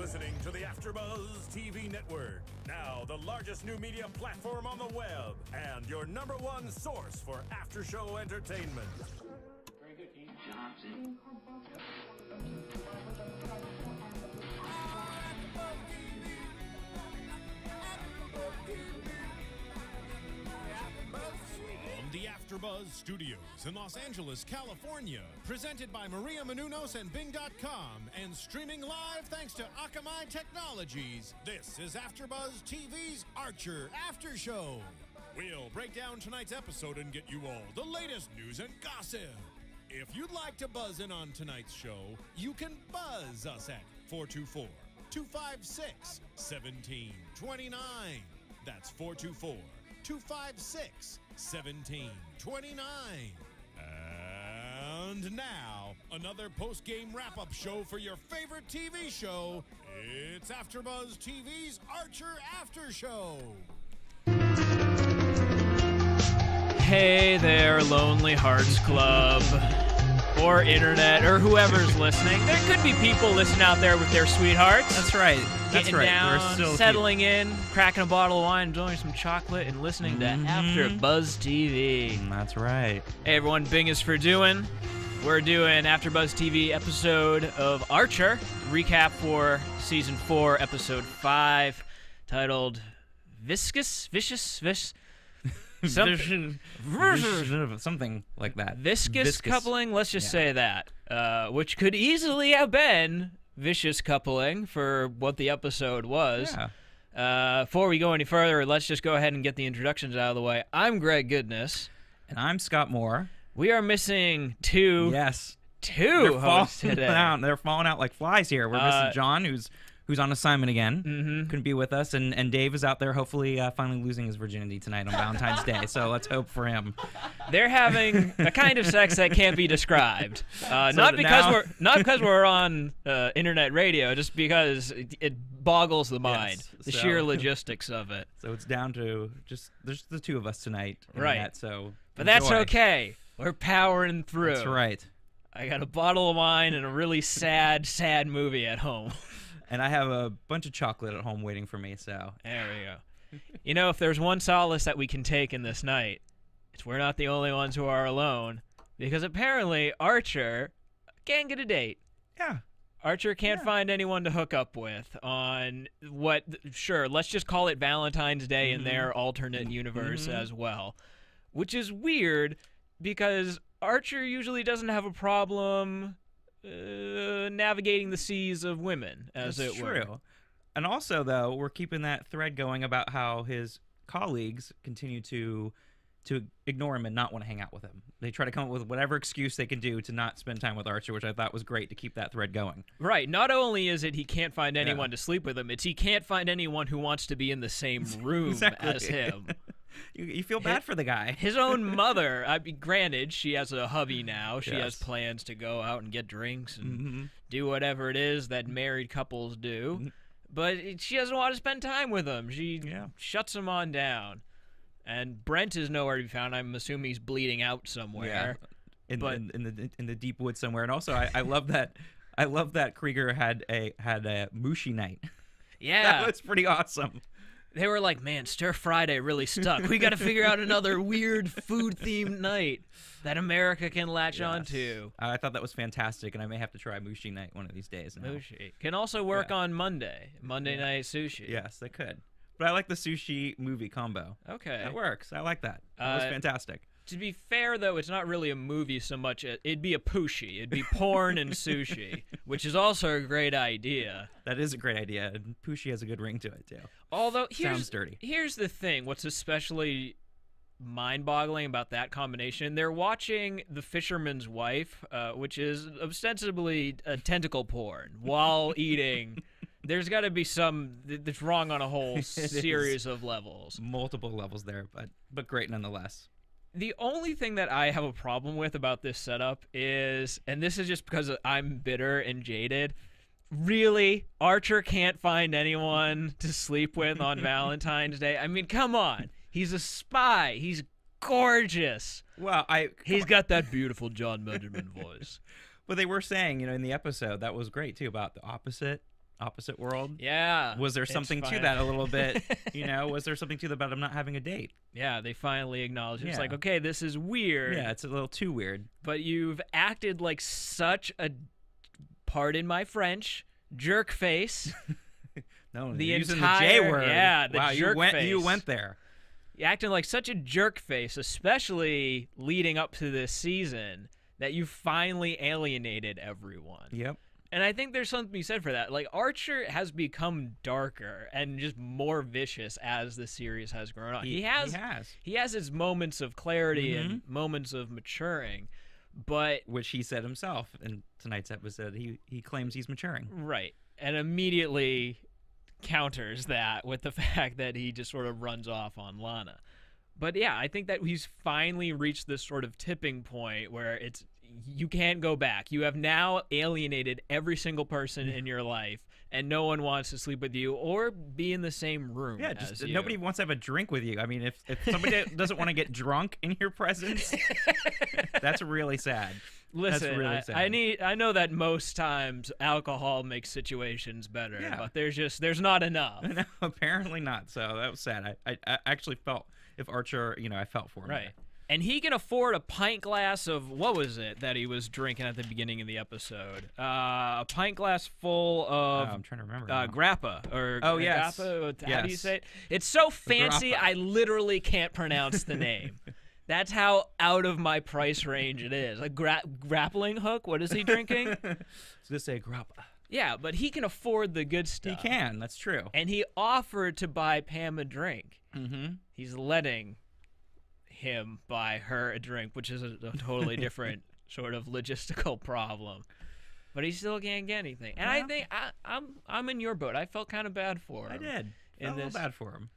listening to the AFTERBUZZ TV network, now the largest new media platform on the web, and your #1 source for after-show entertainment. Very good, Keith Johnson. From the AFTERBUZZ Studios in Los Angeles, California, presented by Maria Menounos and Bing.com, and streaming live thanks to Akamai Technologies, this is AFTERBUZZ TV's Archer After Show. We'll break down tonight's episode and get you all the latest news and gossip. If you'd like to buzz in on tonight's show, you can buzz us at 424-256-1729. That's 424-256-1729. And now, another post-game wrap-up show for your favorite TV show. It's AFTERBUZZ TV's Archer After Show. Hey there, Lonely Hearts Club, or internet, or whoever's listening. There could be people listening out there with their sweethearts. That's right. Getting down, settling in, cracking a bottle of wine, enjoying some chocolate, and listening to AfterBuzz TV. That's right. Hey everyone, Bing is for doing. We're doing AfterBuzz TV episode of Archer, recap for Season 4, Episode 5, titled Vicious Something like that. Viscous Coupling, let's just say that. Which could easily have been Vicious Coupling for what the episode was. Yeah. Before we go any further, let's just go ahead and get the introductions out of the way. I'm Greg Goodness. And I'm Scott Moore. We are missing two hosts today. They're falling out like flies here. We're missing John, who's on assignment again, couldn't be with us, and Dave is out there hopefully finally losing his virginity tonight on Valentine's Day, so let's hope for him. They're having a kind of sex that can't be described. Not because we're on internet radio, just because it boggles the mind, the sheer logistics of it. So it's down to there's the two of us tonight. Right. So but that's okay. We're powering through. That's right. I got a bottle of wine and a really sad movie at home. And I have a bunch of chocolate at home waiting for me, so. There we go. You know, if there's one solace that we can take in this night, it's we're not the only ones who are alone, because apparently Archer can't get a date. Yeah. Archer can't find anyone to hook up with on let's just call it Valentine's Day in their alternate universe as well, which is weird because Archer usually doesn't have a problem navigating the seas of women, as it were. True. And also, though, we're keeping that thread going about how his colleagues continue to ignore him and not want to hang out with him. They try to come up with whatever excuse they can do to not spend time with Archer, which I thought was great to keep that thread going. Right. Not only is it he can't find anyone to sleep with him, it's he can't find anyone who wants to be in the same room as him. You feel bad for the guy. His own mother, granted, she has a hubby now. She has plans to go out and get drinks and do whatever it is that married couples do. But she doesn't want to spend time with him. She shuts him on down. And Brent is nowhere to be found. I'm assuming he's bleeding out somewhere. Yeah. In the deep woods somewhere. And also, I love that. I love that Krieger had a Mushi night. Yeah, that was pretty awesome. They were like, man, Stir Friday really stuck. We got to figure out another weird food-themed night that America can latch onto. I thought that was fantastic, and I may have to try Mushi night one of these days. Now. Mushi can also work on Monday night sushi. Yes, they could. But I like the sushi movie combo. Okay. That works. I like that. That was fantastic. To be fair, though, it's not really a movie so much. It'd be a pooshi. It'd be porn and sushi, which is also a great idea. That is a great idea. And pooshi has a good ring to it, too. Although, sounds dirty. Here's the thing. What's especially mind-boggling about that combination, they're watching The Fisherman's Wife, which is ostensibly a tentacle porn, while eating. There's got to be some that's wrong on a whole series of levels. Multiple levels there, but great nonetheless. The only thing that I have a problem with about this setup is, and this is just because I'm bitter and jaded, really, Archer can't find anyone to sleep with on Valentine's Day? I mean, come on. He's a spy. He's gorgeous. Well, he's got that beautiful John Benjamin voice. But they were saying, in the episode, that was great, too, about the opposite opposite world. Yeah. Was there something to that a little bit? You know, was there something to that about him not having a date? Yeah, they finally acknowledge it. It's Yeah. like, okay, this is weird. Yeah, it's a little too weird. But you've acted like such a, pardon my French, jerk face. No, The you're using entire- the J word. yeah, the wow, jerk you face. went there. You're acting like such a jerk face, especially leading up to this season, that you finally alienated everyone. Yep. And I think there's something to be said for that. Like, Archer has become darker and just more vicious as the series has grown on. He has his moments of clarity and moments of maturing, but which he said himself in tonight's episode. He claims he's maturing. right, and immediately counters that with the fact that he just sort of runs off on Lana. But yeah, I think that he's finally reached this sort of tipping point where it's you can't go back. You have now alienated every single person in your life, and no one wants to sleep with you or be in the same room. Yeah, as just you. nobody wants to have a drink with you. I mean, if somebody doesn't want to get drunk in your presence, that's really sad. Listen, that's really sad. I know that most times alcohol makes situations better, Yeah. but there's not enough. No, apparently not. So that was sad. I actually felt if Archer, I felt for him. Right. And he can afford a pint glass of, what was it that he was drinking at the beginning of the episode? A pint glass full of I'm trying to remember. now. grappa. Or Oh, yes. Grappa, how do you Yes. say it? It's so fancy, grappa. I literally can't pronounce the name. That's how out of my price range it is. A grappling hook? What is he drinking? I was gonna say grappa. Yeah, but he can afford the good He stuff. can. That's true. And he offered to buy Pam a drink. Mm-hmm. He's letting him buy her a drink, which is a totally different sort of logistical problem. But he still can't get anything. And I think I'm in your boat. I felt kind of bad for him. I did. In Felt a little this- bad for him.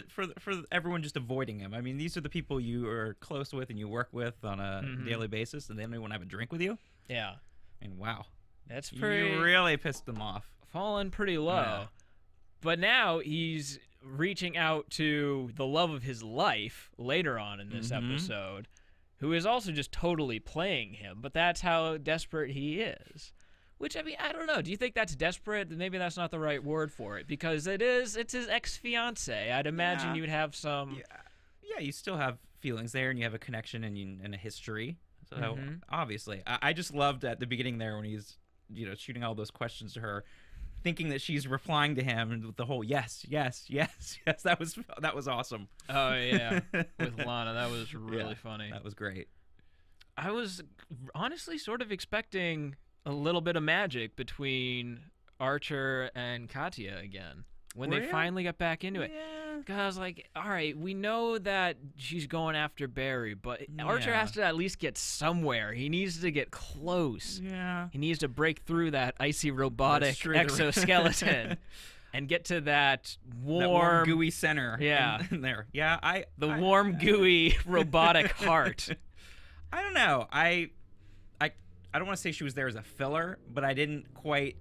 For everyone just avoiding him. I mean, these are the people you are close with and you work with on a daily basis, and they don't even want to have a drink with you. Yeah. And wow, That's pretty you really pissed them off. fallen pretty low. Yeah. But now he's reaching out to the love of his life later on in this episode, who is also just totally playing him. But that's how desperate he is. Which, I mean, I don't know. Do you think that's desperate? Maybe that's not the right word for it, because it's his ex-fiancée. I'd imagine Yeah. you'd have some... Yeah, you still have feelings there, and you have a connection and a history. So obviously, I just loved at the beginning there when he's shooting all those questions to her, thinking that she's replying to him with the whole yes, yes, yes, yes. That was awesome. Oh, yeah. With Lana. That was really Yeah, funny. That was great. I was honestly sort of expecting a little bit of magic between Archer and Katya again when Were they ya? finally got back into it. Yeah. Because I was like, all right, we know that she's going after Barry, but Archer Yeah. has to at least get somewhere. He needs to get close. Yeah. He needs to break through that icy robotic true. exoskeleton and get to that That warm, gooey center. Yeah. In there. Yeah. the warm, gooey robotic heart. I don't know. I don't want to say she was there as a filler, but I didn't quite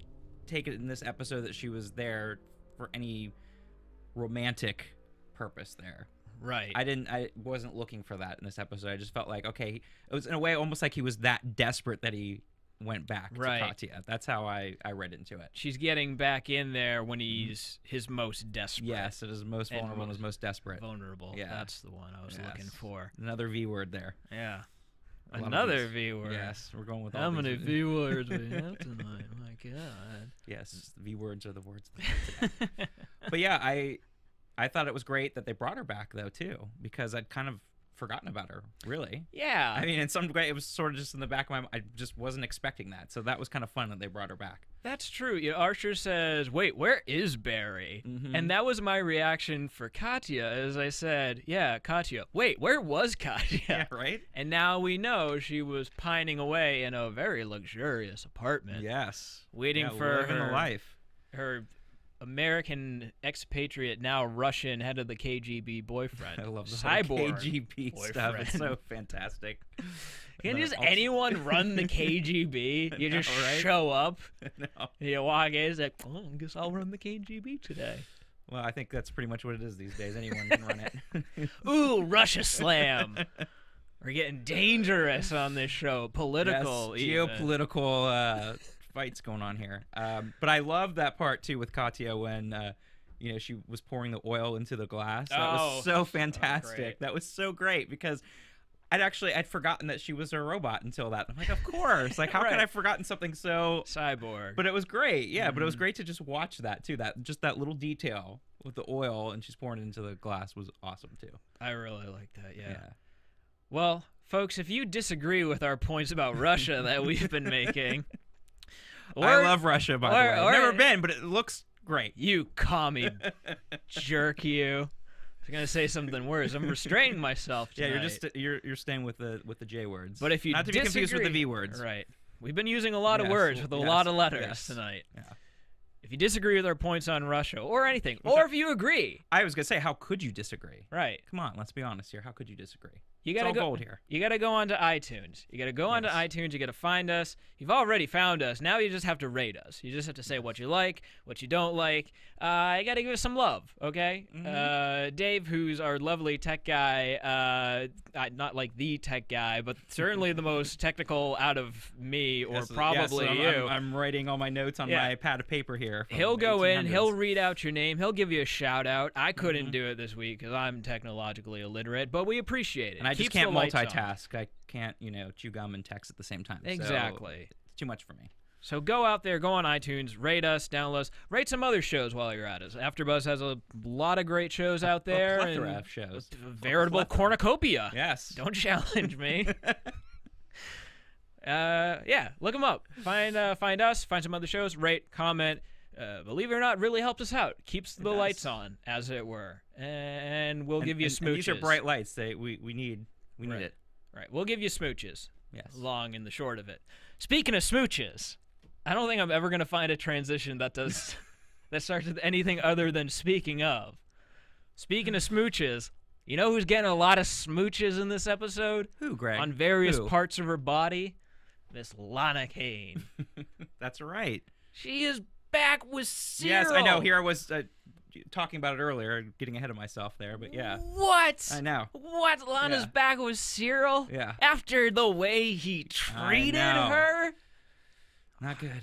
take it in this episode that she was there for any romantic purpose there. Right. I wasn't looking for that in this episode. I just felt like, okay, it was in a way almost like he was that desperate that he went back Right. to Katya. That's how I read into it. She's getting back in there when he's his most desperate. Yes, it is most And vulnerable and is most desperate. Vulnerable. Yeah. That's the one I was looking Yes. for. Another V word there. Yeah. A lot of Another these. V word. Yes, we're going with all How these. many V words we have tonight? My God. Yes, V words are the words of the day today. But yeah, I thought it was great that they brought her back though too, because I'd kind of forgotten about her. Really. Yeah. I mean, in some way, it was sort of just in the back of my mind. I just wasn't expecting that, so that was kind of fun that they brought her back. That's true. Archer says, wait, where is Barry? And that was my reaction for Katya, as I said, yeah, Katya. Wait, where was Katya? Yeah, right. And now we know she was pining away in a very luxurious apartment. Yes. Waiting Yeah, for living the life. her American expatriate, now Russian head of the KGB boyfriend. I love the cyborg KGB stuff. It's so fantastic. Can And just then also- anyone run the KGB? You know, just right? show up. No. You walk in, it's like, oh, I guess I'll run the KGB today. Well, I think that's pretty much what it is these days. Anyone can run it. Ooh, Russia slam. We're getting dangerous on this show. Political, Yes, even. geopolitical fights going on here. But I love that part too with Katya when she was pouring the oil into the glass. That was so fantastic. That was so great because I'd forgotten that she was a robot until that. I'm like, of course. Like, how could I have forgotten something so cyborg? But it was great. Yeah, but it was great to just watch that too. That little detail with the oil and she's pouring it into the glass was awesome too. I really like that. Yeah. Well, folks, if you disagree with our points about Russia that we've been making, I love Russia, by the way. I've never been, but it looks great. You commie jerk, you. I was gonna say something worse. I'm restraining myself tonight. Yeah, you're staying with the J words. But if you not to be confused with the V words, right? We've been using a lot of words with a lot of letters tonight. Yeah. If you disagree with our points on Russia or anything, or if you agree, I was gonna say, how could you disagree? Right. Come on, let's be honest here. How could you disagree? You gotta it's all gold here. You gotta go onto iTunes. You gotta go onto iTunes. You gotta find us. You've already found us. Now you just have to rate us. You just have to say what you like, what you don't like. You gotta give us some love, okay? Dave, who's our lovely tech guy, not like the tech guy, but certainly the most technical out of me or probably you. I'm writing all my notes on my pad of paper here. He'll go in. He'll read out your name. He'll give you a shout out. I couldn't do it this week because I'm technologically illiterate, but we appreciate it. And I just can't multitask. I can't, chew gum and text at the same time. Exactly. So it's too much for me. So go out there, go on iTunes, rate us, download us, rate some other shows while you're at us. AfterBuzz has a lot of great shows out there. A plethora of shows. A veritable cornucopia. Yes. Don't challenge me. Look them up. Find us, find some other shows, rate, comment. Believe it or not, really helps us out. Keeps the lights on, as it were. And we'll give you smooches. And these are bright lights. We need it. Right. We'll give you smooches. Yes. Long and the short of it. Speaking of smooches, I don't think I'm ever going to find a transition that starts with anything other than speaking of. Speaking of smooches, you know who's getting a lot of smooches in this episode? Who, Greg? On various parts of her body? Miss Lana Kane. That's right. She is back with Cyril. Yes, I know. Here I was talking about it earlier, getting ahead of myself there, but yeah. What? I know. What? Lana's back with Cyril? Yeah. After the way he treated her? Not good.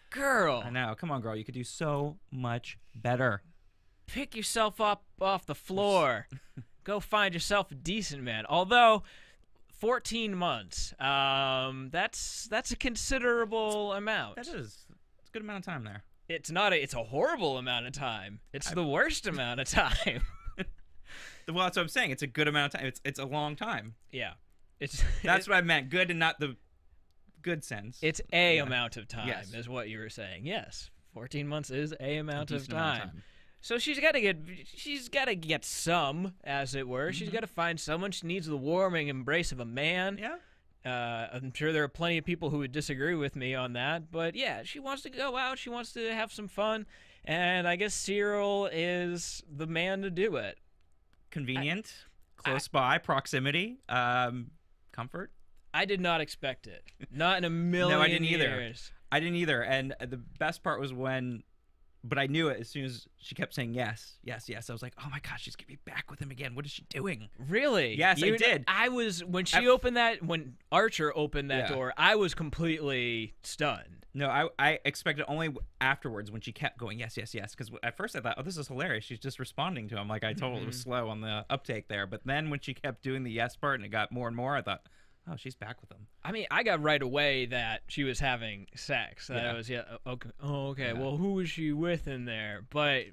Girl. I know. Come on, girl. You could do so much better. Pick yourself up off the floor. Go find yourself a decent man. Although 14 months, that's a considerable amount. That is. It's a good amount of time there. It's not it's a horrible amount of time. It's the worst amount of time. Well, that's what I'm saying. It's a good amount of time. It's a long time. Yeah. That's what I meant. Good and not the good sense. It's a amount of time is what you were saying. Yes. 14 months is a amount of time. So she's got to get some, as it were. She's got to find someone. She needs the warming embrace of a man. Yeah. I'm sure there are plenty of people who would disagree with me on that, but yeah, she wants to go out, she wants to have some fun, and I guess Cyril is the man to do it. Convenient, close by, proximity, comfort. I did not expect it. Not in a million No, I didn't either. years. I didn't either, and the best part was but I knew it as soon as she kept saying yes, yes, yes. I was like, oh my gosh, she's gonna be back with him again. What is she doing? Really? Yes, I did. When Archer opened that door, I was completely stunned. No, I expected only afterwards when she kept going yes, yes, yes. Because at first I thought, oh, this is hilarious. She's just responding to him. Like I told, it was slow on the uptake there. But then when she kept doing the yes part and it got more and more, I thought, oh, she's back with him. I mean, I got right away that she was having sex. That I was, okay. Oh, okay. Yeah. Well, who was she with in there? But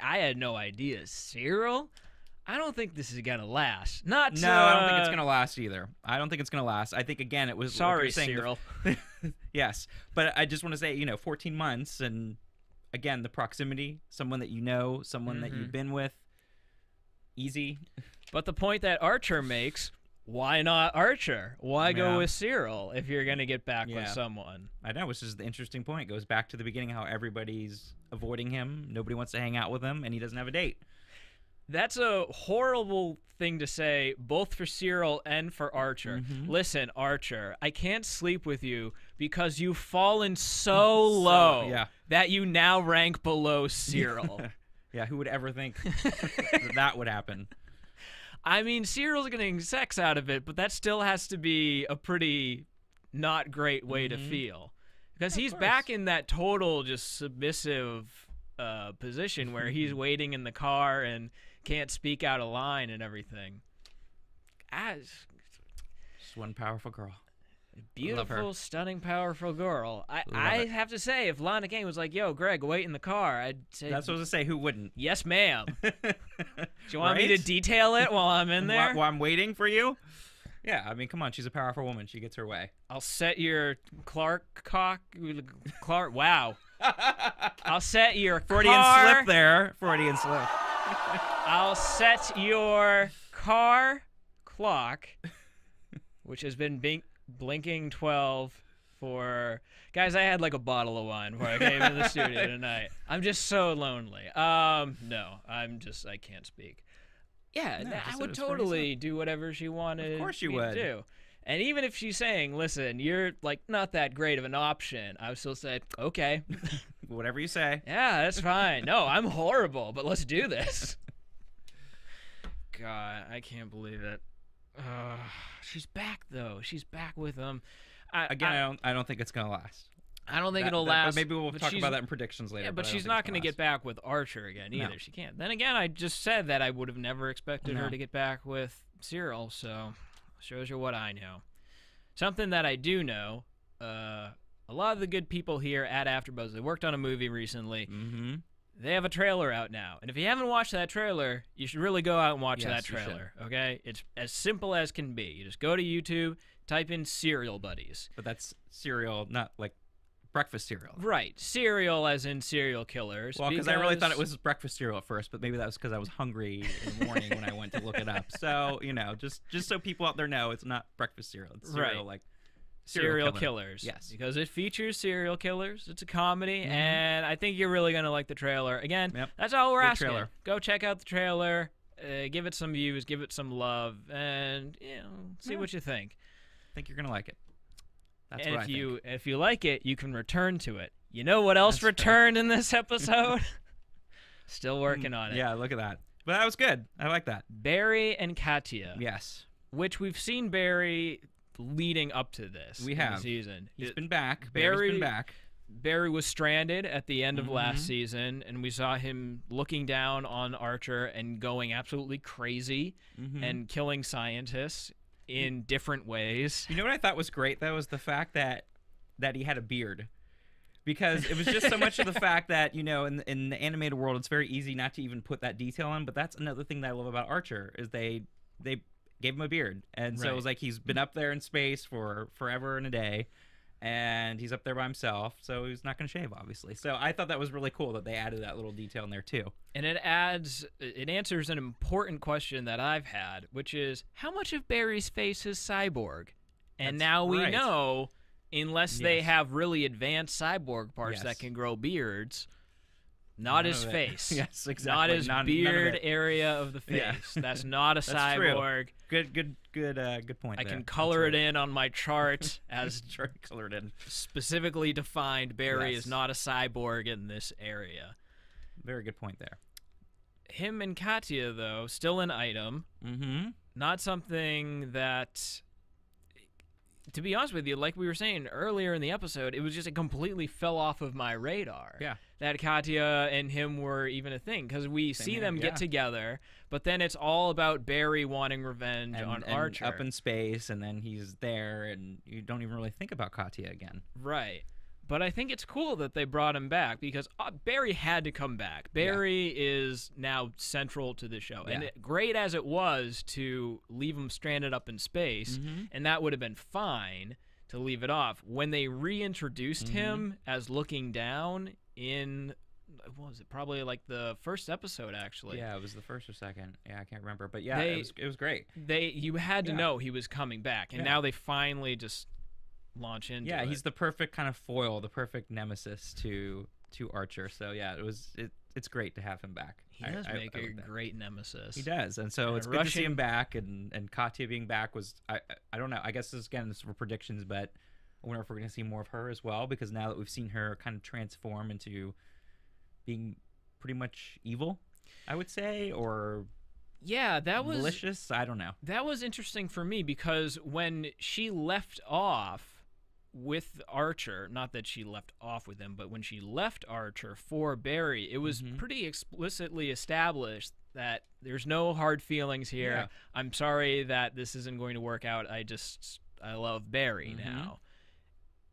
I had no idea. Cyril? I don't think this is gonna last. No, I don't think it's gonna last either. I don't think it's gonna last. I think again, it was sorry, like Cyril. Yes, but I just want to say, 14 months, and again, the proximity, someone that you know, someone that you've been with, easy. But the point that Archer makes. Why not Archer? Why go with Cyril if you're going to get back with someone? I know, which is the interesting point. It goes back to the beginning, how everybody's avoiding him. Nobody wants to hang out with him, and he doesn't have a date. That's a horrible thing to say, both for Cyril and for Archer. Listen, Archer, I can't sleep with you because you've fallen so low that you now rank below Cyril. Yeah, who would ever think that would happen? I mean, Cyril's getting sex out of it, but that still has to be a pretty not great way to feel. Because he's back in that total just submissive position where he's waiting in the car and can't speak out a line and everything. Just one powerful girl. Beautiful, stunning, powerful girl. I have to say, if Lana Kane was like, yo, Greg, wait in the car, I'd say... That's what I was going to say. Who wouldn't? Yes, ma'am. Do you want me to detail it while I'm in there? While I'm waiting for you? Yeah, I mean, come on. She's a powerful woman. She gets her way. I'll set your wow. I'll set your Freudian slip there. Freudian slip. I'll set your car clock, which has been blinking 12 for... Guys, I had like a bottle of wine before I came into the studio tonight. I'm just so lonely. No, I can't speak. Yeah, No, I would totally do whatever she wanted. Of course you me would. to do. And even if she's saying, listen, you're like not that great of an option, I would still say, okay. Whatever you say. Yeah, that's fine. No, I'm horrible, but let's do this. God, I can't believe it. She's back though. She's back with him. I don't think it's gonna last. I don't think it'll last. But maybe we'll talk about that in predictions later. Yeah, but she's not going to get back with Archer again either. No. She can't. Then again, I just said that I would have never expected her to get back with Cyril, so shows you what I know. Something that I do know, a lot of the good people here at AFTERBUZZ, they worked on a movie recently. Mm-hmm. They have a trailer out now. And if you haven't watched that trailer, you should really go out and watch that trailer, okay? It's as simple as can be. You just go to YouTube, type in Serial Buddies. But that's cereal, not like breakfast cereal. Right. Cereal as in serial killers. Well, because I really thought it was breakfast cereal at first, but maybe that was because I was hungry in the morning when I went to look it up. So, you know, just so people out there know, it's not breakfast cereal. It's cereal, like serial killers. Yes. Because it features serial killers. It's a comedy, and I think you're really going to like the trailer. Again, that's all we're asking. Trailer. Go check out the trailer, give it some views, give it some love, and, you know, see what you think. I think you're going to like it. That's and what if you like it, you can return to it. You know what else returned in this episode? Still working on it. Yeah, look at that. But that was good. I like that. Barry and Katya. Yes. Which we've seen Barry leading up to this. We have. In the season. He's been back. Barry's been back. Barry was stranded at the end of last season, and we saw him looking down on Archer and going absolutely crazy and killing scientists in different ways. You know what I thought was great, though, was the fact that he had a beard. Because it was just so much of the fact that, you know, in the animated world, it's very easy not to even put that detail on. But that's another thing that I love about Archer, is they gave him a beard. And so it was like he's been up there in space for forever and a day. And he's up there by himself, so he's not going to shave, obviously. So I thought that was really cool that they added that little detail in there, too. And it answers an important question that I've had, which is, how much of Barry's face is cyborg? And now we know, unless they have really advanced cyborg parts that can grow beards, not his face. Yes, exactly. Not his beard area of the face. Yeah. That's not a cyborg. Good point. I can color it in on my chart as colored in. Specifically defined. Barry is not a cyborg in this area. Very good point there. Him and Katya, though, still an item. Not something that, to be honest with you, like we were saying earlier in the episode, it was just it completely fell off of my radar. Yeah. That Katya and him were even a thing, because we see them get together, but then it's all about Barry wanting revenge on Archer. Up in space, and then he's there, and you don't even really think about Katya again. Right. But I think it's cool that they brought him back, because Barry had to come back. Barry is now central to the show. And great as it was to leave him stranded up in space, and that would have been fine to leave it off, when they reintroduced him as looking down in, what was it, probably like the first episode, actually. Yeah, it was the first or second. Yeah, I can't remember. But yeah, it was great. You had to know he was coming back, and now they finally just launch into it. Yeah, he's the perfect kind of foil, the perfect nemesis to Archer. So yeah, it's great to have him back. He does make a great nemesis. He does, and so it's good to see him back, and Katya being back was, I don't know, I guess this is for predictions, but I wonder if we're going to see more of her as well, because now that we've seen her kind of transform into being pretty much evil, I would say, or that was malicious. I don't know. That was interesting for me, because when she left off, with Archer, not that she left off with him, but when she left Archer for Barry, it was pretty explicitly established that there's no hard feelings here. Yeah. I'm sorry that this isn't going to work out. I love Barry now.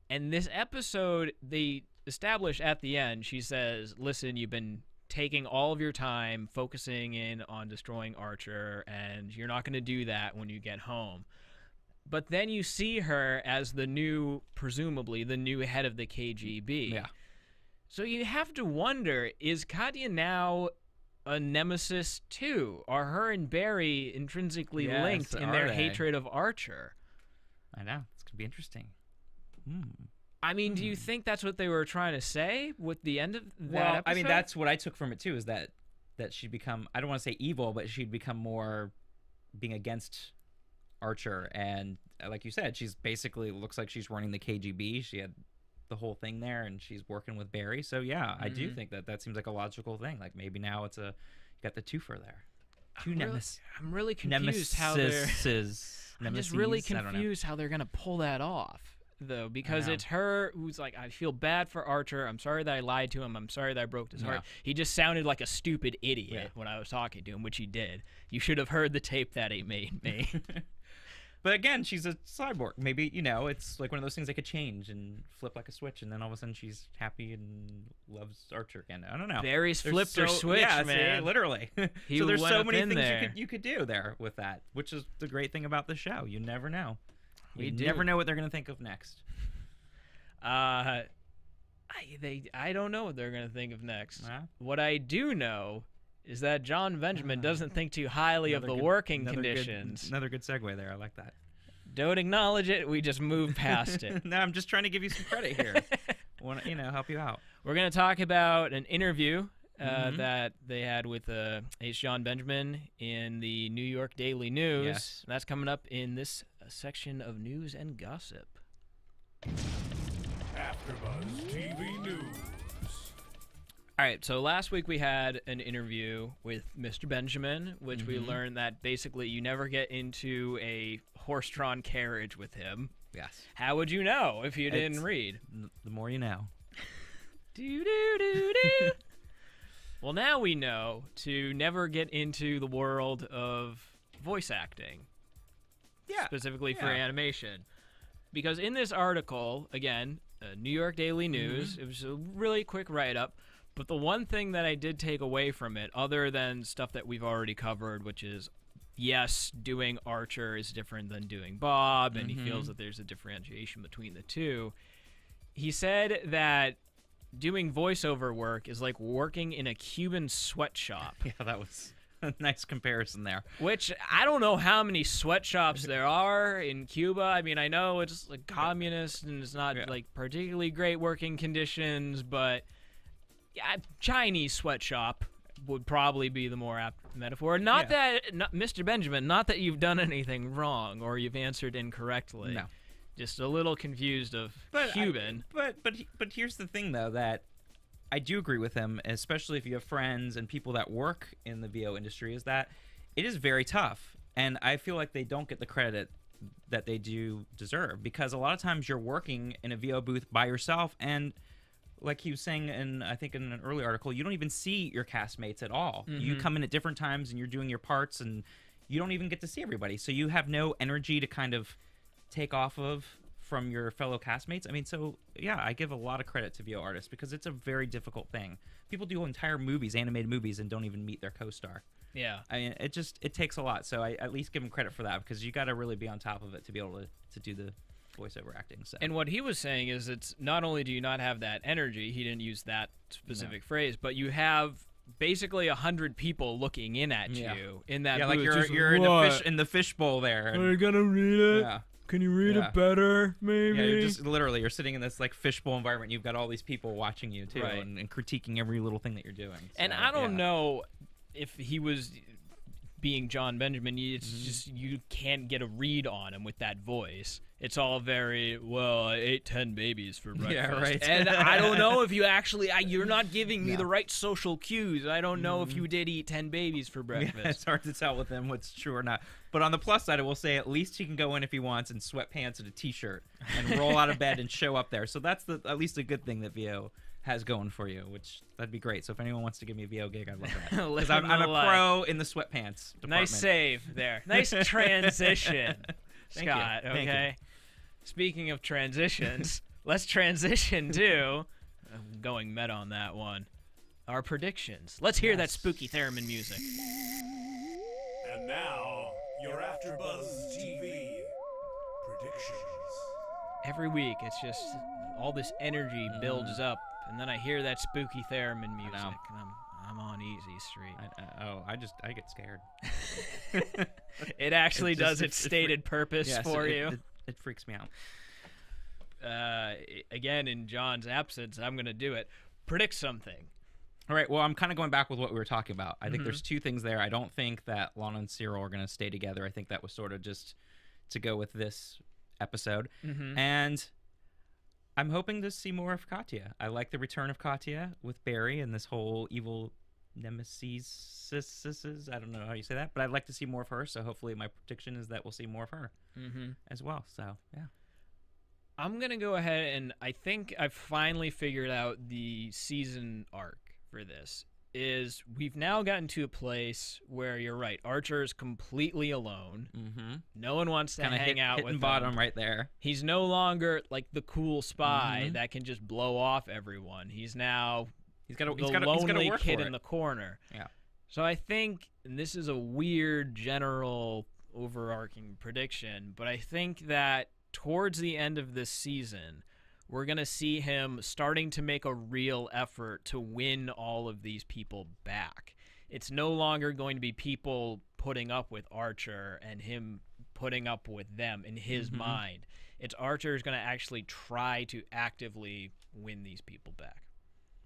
And this episode, they establish at the end, she says, listen, you've been taking all of your time focusing in on destroying Archer, and you're not going to do that when you get home. But then you see her as presumably the new head of the KGB. Yeah. So you have to wonder, is Katya now a nemesis too? Are her and Barry intrinsically linked in their hatred of Archer? I know. It's going to be interesting. I mean, do you think that's what they were trying to say with the end of that episode? I mean, that's what I took from it too, is that she'd become, I don't want to say evil, but she'd become more being against Archer. And like you said, she's basically looks like she's running the KGB. She had the whole thing there, and she's working with Barry. So yeah, I do think that seems like a logical thing. Like maybe now it's you got the twofer there. I'm really confused how they're... I'm just really confused how they're going to pull that off, though, because it's her who's like, I feel bad for Archer. I'm sorry that I lied to him. I'm sorry that I broke his heart. He just sounded like a stupid idiot when I was talking to him, which he did. You should have heard the tape that he made me. But again, she's a cyborg. Maybe, it's like one of those things that could change and flip like a switch, and then all of a sudden she's happy and loves Archer again. I don't know. Barry's flipped her switch, man. See, literally. So there's so many things you could do there with that, which is the great thing about the show. You never know. You never know what they're going to think of next. I don't know what they're going to think of next. What I do know is that John Benjamin doesn't think too highly of the working conditions. Another good segue there. I like that. Don't acknowledge it. We just move past it. No, I'm just trying to give you some credit here. Want to, help you out. We're going to talk about an interview that they had with H. John Benjamin in the New York Daily News. Yes. That's coming up in this section of news and gossip. AfterBuzz TV News. All right, so last week we had an interview with Mr. Benjamin, which we learned that basically you never get into a horse-drawn carriage with him. Yes. How would you know if you didn't read? The more you know. Do-do-do-do. Well, now we know to never get into the world of voice acting. Yeah. Specifically for animation. Because in this article, again, New York Daily News, it was a really quick write-up. But the one thing that I did take away from it, other than stuff that we've already covered, which is, yes, doing Archer is different than doing Bob, and he feels that there's a differentiation between the two. He said that doing voiceover work is like working in a Cuban sweatshop. Yeah, that was a nice comparison there. Which, I don't know how many sweatshops there are in Cuba. I mean, I know it's like communist and it's not like particularly great working conditions, but... yeah, Chinese sweatshop would probably be the more apt metaphor. Mr. Benjamin, not that you've done anything wrong or you've answered incorrectly. No. Just a little confused of Cuban. But here's the thing, though, that I do agree with him, especially if you have friends and people that work in the VO industry, is that it is very tough. And I feel like they don't get the credit that they do deserve, because a lot of times you're working in a VO booth by yourself, and like he was saying I think in an early article, you don't even see your castmates at all. You come in at different times and you're doing your parts, and you don't even get to see everybody. So you have no energy to kind of take off of from your fellow castmates. I mean, so yeah, I give a lot of credit to VO artists because it's a very difficult thing. People do entire movies, animated movies, and don't even meet their co-star. Yeah. I mean, it takes a lot. So I at least give them credit for that, because you got to really be on top of it to be able to do the voiceover acting. So. And what he was saying is, it's not only do you not have that energy, he didn't use that specific phrase, but you have basically 100 people looking in at you in that booth. Like you're in the fishbowl there. Are you gonna read it? Yeah. Can you read it better, maybe? Yeah, you're just literally, you're sitting in this like fishbowl environment. You've got all these people watching you too, and critiquing every little thing that you're doing. So, and I don't know if he was being John Benjamin. It's just you can't get a read on him with that voice. it's all very, well, I ate 10 babies for breakfast. Yeah, right. And I don't know if you actually, you're not giving me the right social cues. I don't know if you did eat 10 babies for breakfast. Yeah, it's hard to tell with him what's true or not. But on the plus side, I will say at least he can go in if he wants in sweatpants and a T-shirt and roll out of bed and show up there. So that's at least a good thing that VO has going for you, which that'd be great. So if anyone wants to give me a VO gig, I'd love that. Because I'm a pro in the sweatpants department. Nice save there. Nice transition, Scott. Thank you. Okay. Speaking of transitions, let's transition to, I'm going meta on that one, our predictions. Let's hear that spooky theremin music. And now, your AfterBuzz TV predictions. Every week, it's just all this energy builds up, and then I hear that spooky theremin music, and I'm on easy street. I get scared. It actually does its stated purpose for you. It freaks me out. Again, in John's absence, I'm going to do it. Predict something. All right, well, I'm kind of going back with what we were talking about. I think there's two things there. I don't think that Lana and Cyril are going to stay together. I think that was sort of just to go with this episode. And I'm hoping to see more of Katya. I like the return of Katya with Barry and this whole evil nemesis. I don't know how you say that, but I'd like to see more of her. So hopefully my prediction is that we'll see more of her as well. So, yeah. I'm going to go ahead and I think I've finally figured out the season arc for this. Is we've now gotten to a place where you're right. Archer is completely alone. No one wants to hang out with him. Bottom right there. He's no longer like the cool spy that can just blow off everyone. He's now the lonely kid in the corner. Yeah. So I think, and this is a weird general overarching prediction, but I think that towards the end of this season, we're going to see him starting to make a real effort to win all of these people back. It's no longer going to be people putting up with Archer and him putting up with them in his mind. It's Archer's going to actually try to actively win these people back.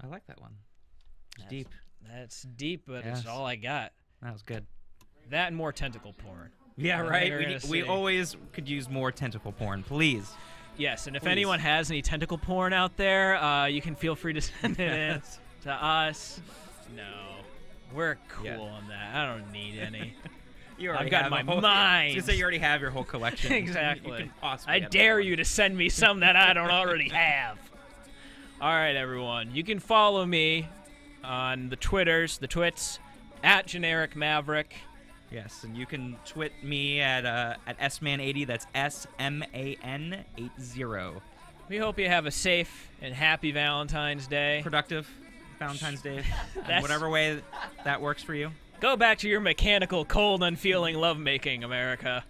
I like that one. It's deep. That's deep, but it's all I got. That was good. That and more tentacle porn. Yeah, right. We always could use more tentacle porn, please. Yes, and if anyone has any tentacle porn out there, you can feel free to send it in to us. No, we're cool on that. I don't need any. I've got my mind. You say you already have your whole collection. Exactly. I dare you to send me some that I don't already have. All right, everyone. You can follow me on the Twitters, the twits, at Generic Maverick. Yes, and you can twit me at sman80. That's SMAN80. We hope you have a safe and happy Valentine's Day. Productive Valentine's Day. Whatever way that works for you. Go back to your mechanical, cold, unfeeling lovemaking, America.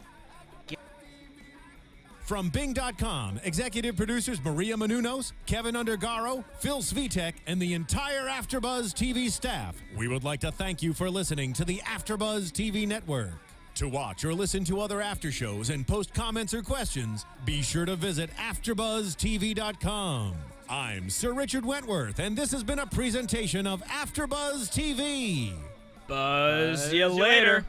From Bing.com, executive producers Maria Menounos, Kevin Undergaro, Phil Svitek, and the entire AfterBuzz TV staff, we would like to thank you for listening to the AfterBuzz TV network. To watch or listen to other after shows and post comments or questions, be sure to visit AfterBuzzTV.com. I'm Sir Richard Wentworth, and this has been a presentation of AfterBuzz TV. Buzz you later.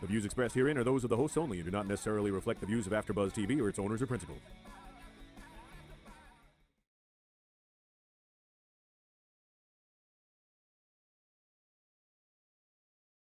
The views expressed herein are those of the hosts only and do not necessarily reflect the views of AfterBuzz TV or its owners or principals.